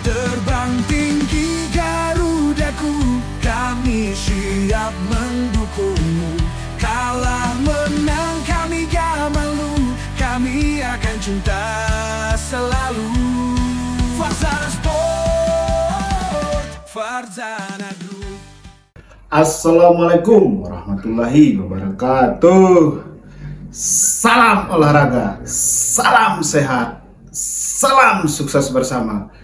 Terbang tinggi Garudaku, kami siap mendukungmu. Kalah menang kami gak malu, kami akan cinta selalu. Farzana Sport, Farzana Group. Assalamualaikum warahmatullahi wabarakatuh. Salam olahraga, salam sehat, salam sukses bersama.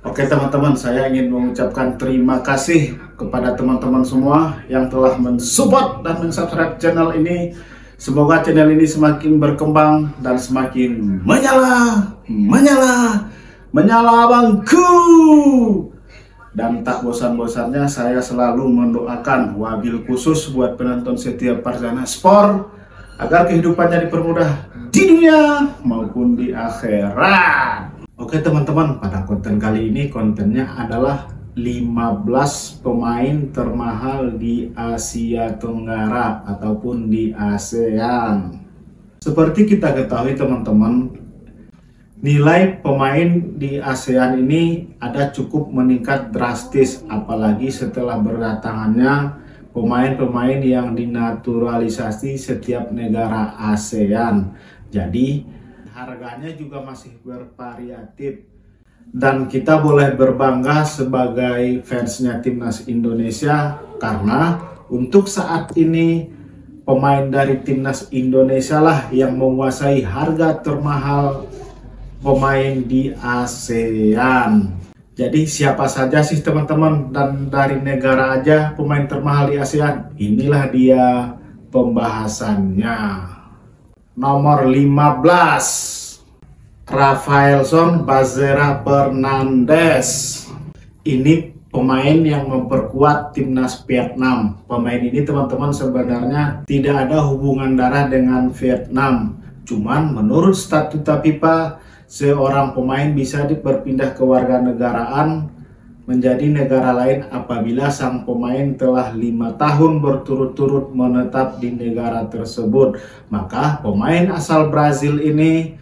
Oke teman-teman, saya ingin mengucapkan terima kasih kepada teman-teman semua yang telah mensupport dan mensubscribe channel ini. Semoga channel ini semakin berkembang dan semakin menyala bangku. Dan tak bosan-bosannya saya selalu mendoakan wabil khusus buat penonton setia Farzana Sport agar kehidupannya dipermudah di dunia maupun di akhirat. Oke teman-teman, pada konten kali ini kontennya adalah 15 pemain termahal di Asia Tenggara ataupun di ASEAN. Seperti kita ketahui teman-teman, nilai pemain di ASEAN ini ada cukup meningkat drastis, apalagi setelah berdatangannya pemain-pemain yang dinaturalisasi setiap negara ASEAN. Jadi harganya juga masih bervariatif dan kita boleh berbangga sebagai fansnya timnas Indonesia karena untuk saat ini pemain dari timnas Indonesia lah yang menguasai harga termahal pemain di ASEAN. Jadi siapa saja sih teman-teman, dan dari negara aja pemain termahal di ASEAN? Inilah dia pembahasannya. Nomor 15, Rafaelson Bazera Fernandes. Ini pemain yang memperkuat timnas Vietnam. Pemain ini teman-teman sebenarnya tidak ada hubungan darah dengan Vietnam. Cuman menurut statuta FIFA, seorang pemain bisa berpindah kewarganegaraan menjadi negara lain apabila sang pemain telah 5 tahun berturut-turut menetap di negara tersebut. Maka pemain asal Brazil ini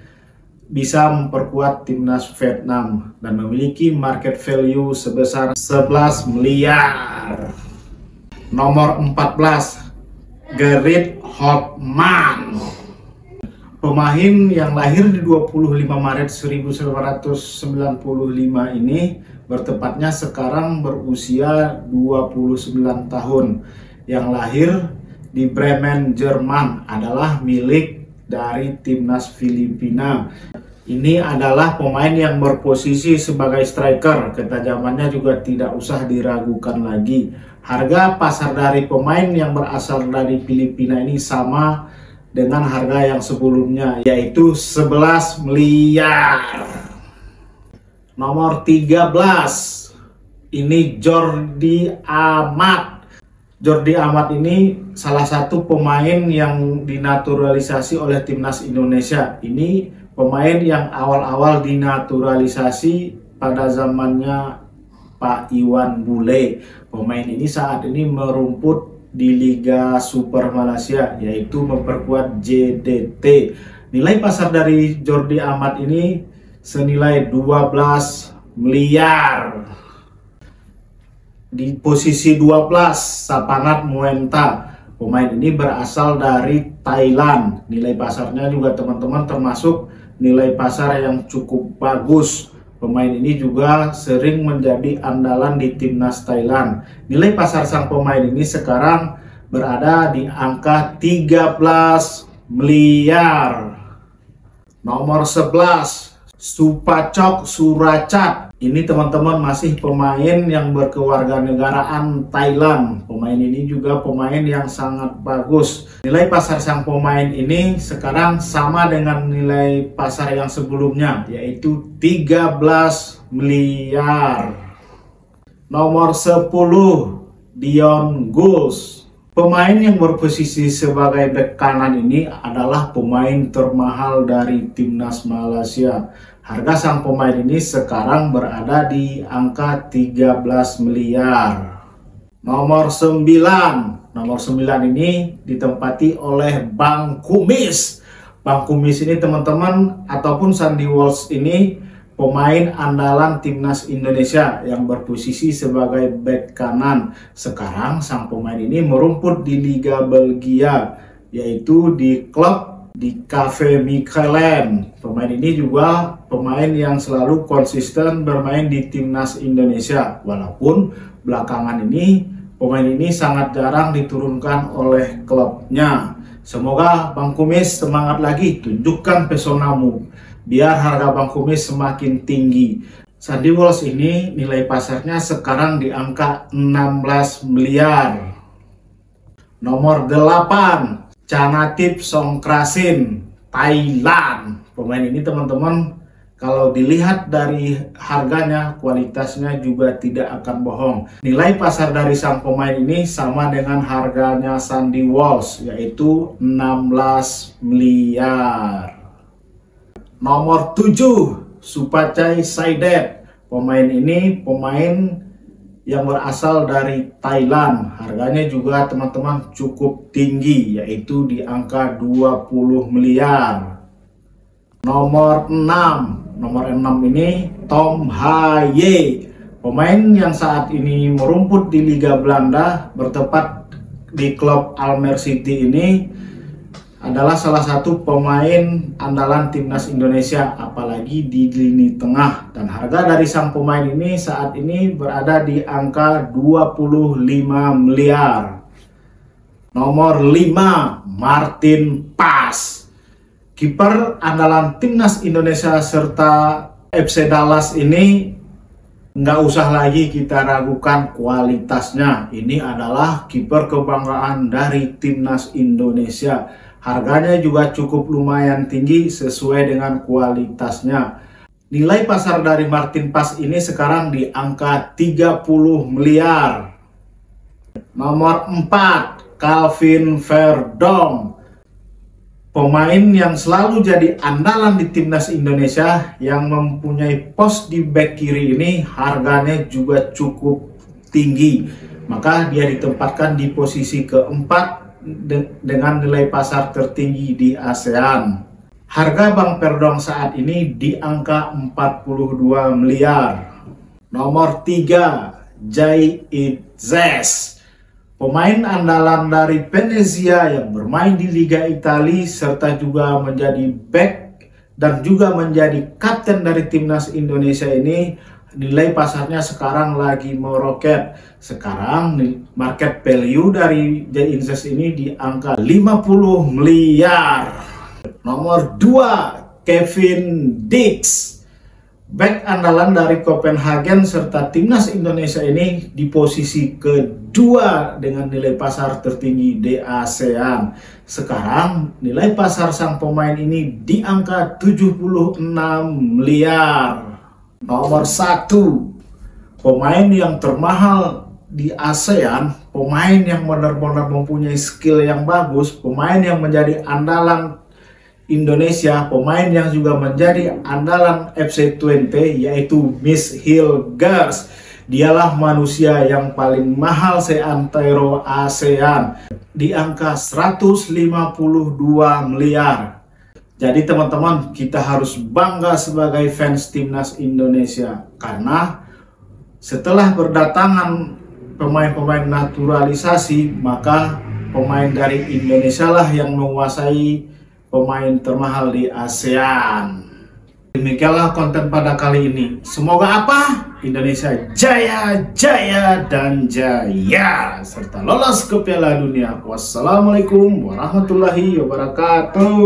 bisa memperkuat timnas Vietnam dan memiliki market value sebesar 11 miliar. Nomor 14, Gerrit Holtman. Pemain yang lahir di 25 Maret 1995 ini bertepatnya sekarang berusia 29 tahun. Yang lahir di Bremen, Jerman, adalah milik dari timnas Filipina. Ini adalah pemain yang berposisi sebagai striker. Ketajamannya juga tidak usah diragukan lagi. Harga pasar dari pemain yang berasal dari Filipina ini sama dengan harga yang sebelumnya, yaitu 11 miliar. Nomor 13, ini Jordi Amat. Jordi Amat ini salah satu pemain yang dinaturalisasi oleh timnas Indonesia. Ini pemain yang awal-awal dinaturalisasi pada zamannya Pak Iwan Bule. Pemain ini saat ini merumput di Liga Super Malaysia, yaitu memperkuat JDT. Nilai pasar dari Jordi Amat ini senilai 12 miliar. Di posisi 12, Sapanat Muenta. Pemain ini berasal dari Thailand. Nilai pasarnya juga teman-teman termasuk nilai pasar yang cukup bagus. Pemain ini juga sering menjadi andalan di timnas Thailand. Nilai pasar sang pemain ini sekarang berada di angka 13 miliar. Nomor 11, Supacok Suracat. Ini teman-teman masih pemain yang berkewarganegaraan Thailand. Pemain ini juga pemain yang sangat bagus. Nilai pasar sang pemain ini sekarang sama dengan nilai pasar yang sebelumnya, yaitu 13 miliar. Nomor 10, Dion Gouls. Pemain yang berposisi sebagai bek kanan ini adalah pemain termahal dari timnas Malaysia. Harga sang pemain ini sekarang berada di angka 13 miliar. Nomor 9. Nomor 9 ini ditempati oleh Bang Kumis. Bang Kumis ini teman-teman ataupun Sandy Walsh ini pemain andalan timnas Indonesia yang berposisi sebagai bek kanan. Sekarang sang pemain ini merumput di Liga Belgia, yaitu di klub di KV Mechelen. Pemain ini juga pemain yang selalu konsisten bermain di timnas Indonesia, walaupun belakangan ini pemain ini sangat jarang diturunkan oleh klubnya. Semoga Bang Kumis semangat lagi, tunjukkan pesonamu biar harga Bang Kumis semakin tinggi. Sandy Walsh ini nilai pasarnya sekarang di angka 16 miliar. Nomor 8, Chanatip Songkrasin, Thailand. Pemain ini teman-teman, kalau dilihat dari harganya, kualitasnya juga tidak akan bohong. Nilai pasar dari sang pemain ini sama dengan harganya Sandy Walsh, yaitu 16 miliar. Nomor 7, Supachai Saidet. Pemain ini pemain yang berasal dari Thailand. Harganya juga teman-teman cukup tinggi, yaitu di angka 20 miliar. Nomor 6 ini Tom Haye. Pemain yang saat ini merumput di Liga Belanda, bertepat di klub Almere City ini, adalah salah satu pemain andalan timnas Indonesia, apalagi di lini tengah. Dan harga dari sang pemain ini saat ini berada di angka 25 miliar. Nomor 5, Martin Paes. Kiper andalan timnas Indonesia serta FC Dallas ini nggak usah lagi kita ragukan kualitasnya. Ini adalah kiper kebanggaan dari timnas Indonesia. Harganya juga cukup lumayan tinggi sesuai dengan kualitasnya. Nilai pasar dari Martin Paes ini sekarang di angka 30 miliar. Nomor 4, Calvin Verdong. Pemain yang selalu jadi andalan di timnas Indonesia yang mempunyai pos di bek kiri ini, harganya juga cukup tinggi. Maka dia ditempatkan di posisi keempat dengan nilai pasar tertinggi di ASEAN. Harga Bang Verdong saat ini di angka 42 miliar. Nomor 3, Jay Itzes. Pemain andalan dari Venezia yang bermain di Liga Italia serta juga menjadi back dan juga menjadi kapten dari timnas Indonesia ini, nilai pasarnya sekarang lagi meroket. Sekarang market value dari Jay Itzes ini di angka 50 miliar. Nomor 2, Kevin Dix. Back andalan dari Copenhagen serta timnas Indonesia ini di posisi kedua dengan nilai pasar tertinggi di ASEAN. Sekarang nilai pasar sang pemain ini di angka 76 miliar. Nomor 1, pemain yang termahal di ASEAN, pemain yang benar-benar mempunyai skill yang bagus, pemain yang menjadi andalan Indonesia, pemain yang juga menjadi andalan FC20, yaitu Mishiel Gers. Dialah manusia yang paling mahal seantero ASEAN di angka 152 miliar. Jadi teman-teman, kita harus bangga sebagai fans timnas Indonesia karena setelah berdatangan pemain-pemain naturalisasi, maka pemain dari Indonesia lah yang menguasai pemain termahal di ASEAN. Demikianlah konten pada kali ini. Semoga apa? Indonesia jaya, jaya, dan jaya serta lolos ke Piala Dunia. Wassalamualaikum warahmatullahi wabarakatuh.